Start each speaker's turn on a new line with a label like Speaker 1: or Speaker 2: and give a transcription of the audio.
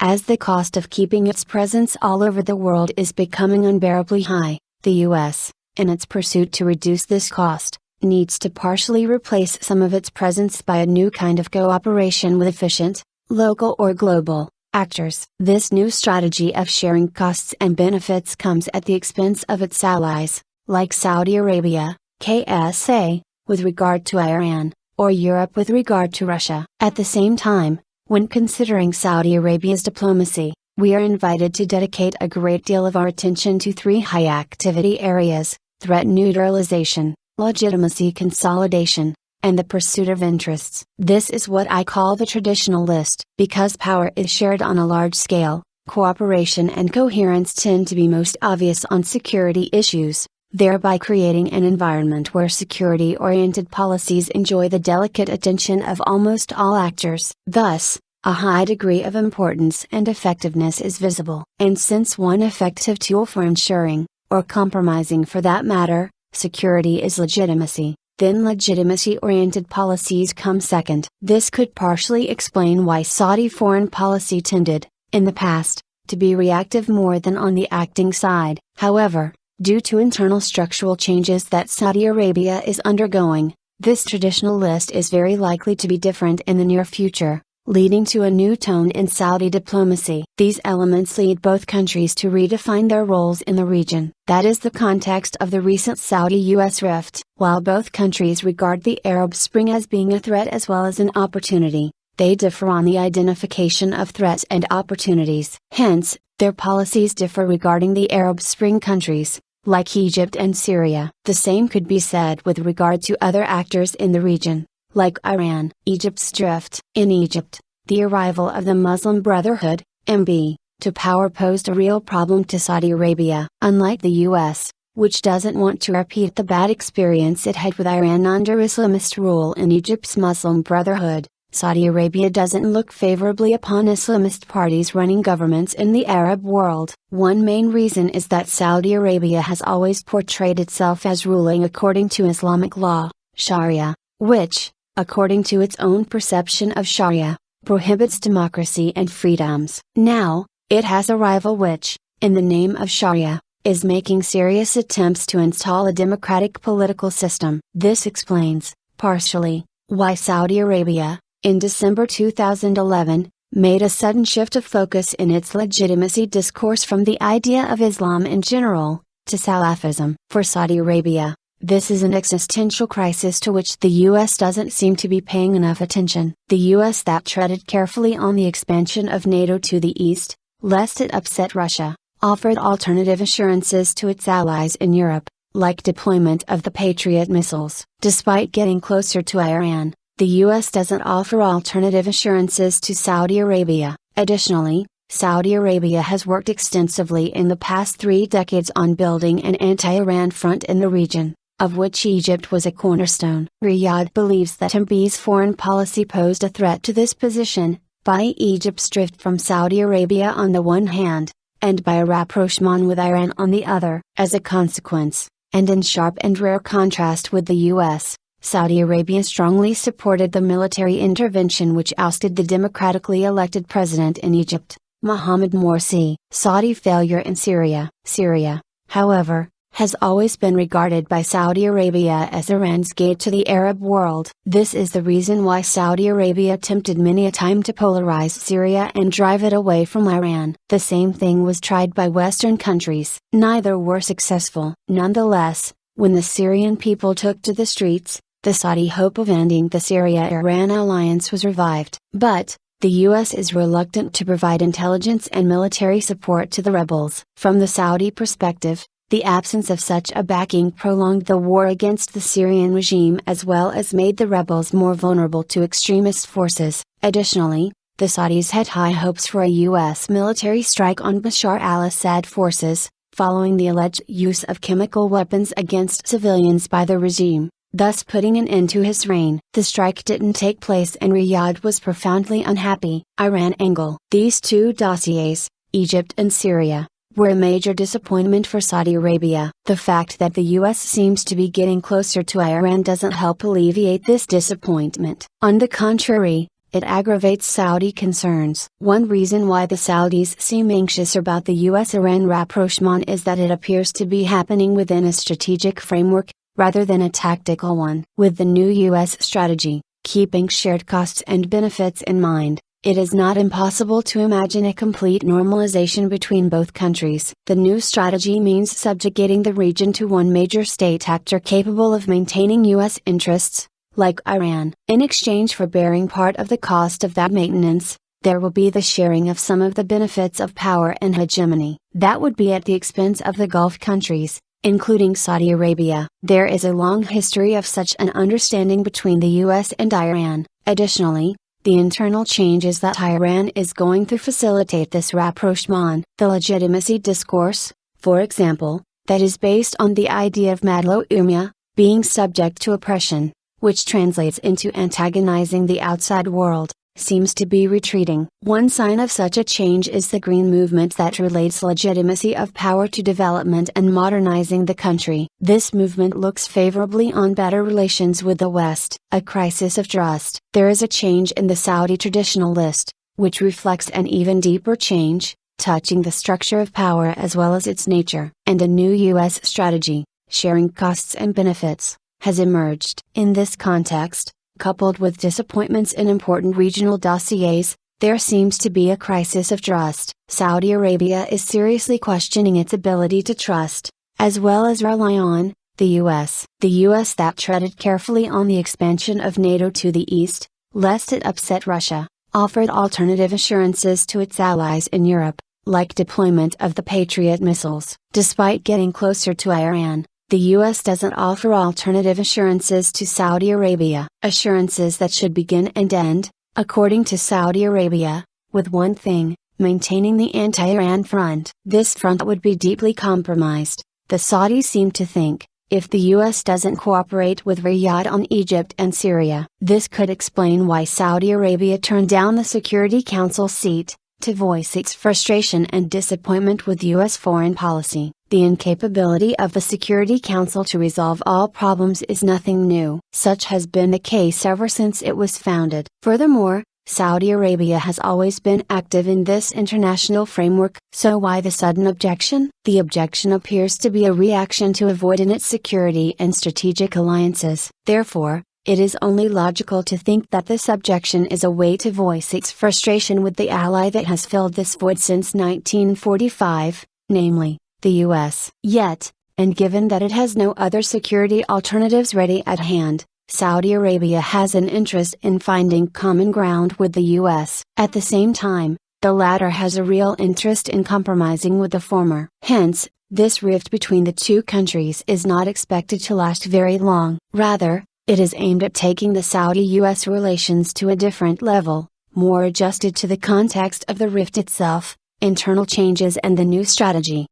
Speaker 1: As the cost of keeping its presence all over the world is becoming unbearably high, the U.S., in its pursuit to reduce this cost, needs to partially replace some of its presence by a new kind of cooperation with efficient, local or global, actors. This new strategy of sharing costs and benefits comes at the expense of its allies, like Saudi Arabia, KSA, with regard to Iran, or Europe with regard to Russia. At the same time, when considering Saudi Arabia's diplomacy, we are invited to dedicate a great deal of our attention to three high-activity areas: threat neutralization, legitimacy consolidation, and the pursuit of interests. This is what I call the traditional list. Because power is shared on a large scale, cooperation and coherence tend to be most obvious on security issues, thereby creating an environment where security-oriented policies enjoy the delicate attention of almost all actors. Thus, a high degree of importance and effectiveness is visible. And since one effective tool for ensuring, or compromising for that matter, security is legitimacy, then legitimacy-oriented policies come second. This could partially explain why Saudi foreign policy tended, in the past, to be reactive more than on the acting side. However, due to internal structural changes that Saudi Arabia is undergoing, this traditional list is very likely to be different in the near future, leading to a new tone in Saudi diplomacy. These elements lead both countries to redefine their roles in the region. That is the context of the recent Saudi-US rift. While both countries regard the Arab Spring as being a threat as well as an opportunity, they differ on the identification of threats and opportunities. Hence, their policies differ regarding the Arab Spring countries, like Egypt and Syria. The same could be said with regard to other actors in the region, like Iran. Egypt's drift. In Egypt, the arrival of the Muslim Brotherhood, MB, to power posed a real problem to Saudi Arabia. Unlike the US, which doesn't want to repeat the bad experience it had with Iran under Islamist rule in Egypt's Muslim Brotherhood, Saudi Arabia doesn't look favorably upon Islamist parties running governments in the Arab world. One main reason is that Saudi Arabia has always portrayed itself as ruling according to Islamic law, Sharia, which, according to its own perception of Sharia, prohibits democracy and freedoms. Now, it has a rival which, in the name of Sharia, is making serious attempts to install a democratic political system. This explains, partially, why Saudi Arabia, in December 2011, made a sudden shift of focus in its legitimacy discourse from the idea of Islam in general, to Salafism. For Saudi Arabia, this is an existential crisis to which the US doesn't seem to be paying enough attention. The US that treaded carefully on the expansion of NATO to the east, lest it upset Russia, offered alternative assurances to its allies in Europe, like deployment of the Patriot missiles. Despite getting closer to Iran, the US doesn't offer alternative assurances to Saudi Arabia. Additionally, Saudi Arabia has worked extensively in the past 3 decades on building an anti-Iran front in the region, of which Egypt was a cornerstone. Riyadh believes that MB's foreign policy posed a threat to this position, by Egypt's drift from Saudi Arabia on the one hand, and by a rapprochement with Iran on the other. As a consequence, and in sharp and rare contrast with the US, Saudi Arabia strongly supported the military intervention which ousted the democratically elected president in Egypt, Mohamed Morsi. Saudi failure in Syria. Syria, however, has always been regarded by Saudi Arabia as Iran's gate to the Arab world. This is the reason why Saudi Arabia attempted many a time to polarize Syria and drive it away from Iran. The same thing was tried by Western countries. Neither were successful. Nonetheless, when the Syrian people took to the streets, the Saudi hope of ending the Syria-Iran alliance was revived. But, the US is reluctant to provide intelligence and military support to the rebels. From the Saudi perspective, the absence of such a backing prolonged the war against the Syrian regime as well as made the rebels more vulnerable to extremist forces. Additionally, the Saudis had high hopes for a US military strike on Bashar al-Assad forces, following the alleged use of chemical weapons against civilians by the regime, thus putting an end to his reign. The strike didn't take place and Riyadh was profoundly unhappy. Iran angle. These two dossiers, Egypt and Syria, were a major disappointment for Saudi Arabia. The fact that the US seems to be getting closer to Iran doesn't help alleviate this disappointment. On the contrary, it aggravates Saudi concerns. One reason why the Saudis seem anxious about the US-Iran rapprochement is that it appears to be happening within a strategic framework, rather than a tactical one. With the new US strategy, keeping shared costs and benefits in mind, it is not impossible to imagine a complete normalization between both countries. The new strategy means subjugating the region to one major state actor capable of maintaining US interests, like Iran. In exchange for bearing part of the cost of that maintenance, there will be the sharing of some of the benefits of power and hegemony. That would be at the expense of the Gulf countries, including Saudi Arabia. There is a long history of such an understanding between the US and Iran. Additionally, the internal changes that Iran is going through facilitate this rapprochement. The legitimacy discourse, for example, that is based on the idea of madlo umma, being subject to oppression, which translates into antagonizing the outside world, seems to be retreating. One sign of such a change is the Green Movement that relates legitimacy of power to development and modernizing the country. This movement looks favorably on better relations with the West. A crisis of trust. There is a change in the Saudi traditional list, which reflects an even deeper change, touching the structure of power as well as its nature. And a new US strategy, sharing costs and benefits, has emerged. In this context, coupled with disappointments in important regional dossiers, there seems to be a crisis of trust. Saudi Arabia is seriously questioning its ability to trust, as well as rely on, the US. The US that treaded carefully on the expansion of NATO to the east, lest it upset Russia, offered alternative assurances to its allies in Europe, like deployment of the Patriot missiles. Despite getting closer to Iran, the US doesn't offer alternative assurances to Saudi Arabia. Assurances that should begin and end, according to Saudi Arabia, with one thing: maintaining the anti-Iran front. This front would be deeply compromised, the Saudis seem to think, if the US doesn't cooperate with Riyadh on Egypt and Syria. This could explain why Saudi Arabia turned down the Security Council seat, to voice its frustration and disappointment with US foreign policy. The incapability of the Security Council to resolve all problems is nothing new. Such has been the case ever since it was founded. Furthermore, Saudi Arabia has always been active in this international framework. So why the sudden objection? The objection appears to be a reaction to avoid its security and strategic alliances. Therefore, it is only logical to think that this objection is a way to voice its frustration with the ally that has filled this void since 1945, namely, the US. Yet, and given that it has no other security alternatives ready at hand, Saudi Arabia has an interest in finding common ground with the US. At the same time, the latter has a real interest in compromising with the former. Hence, this rift between the two countries is not expected to last very long. Rather, it is aimed at taking the Saudi-US relations to a different level, more adjusted to the context of the rift itself, internal changes and the new strategy.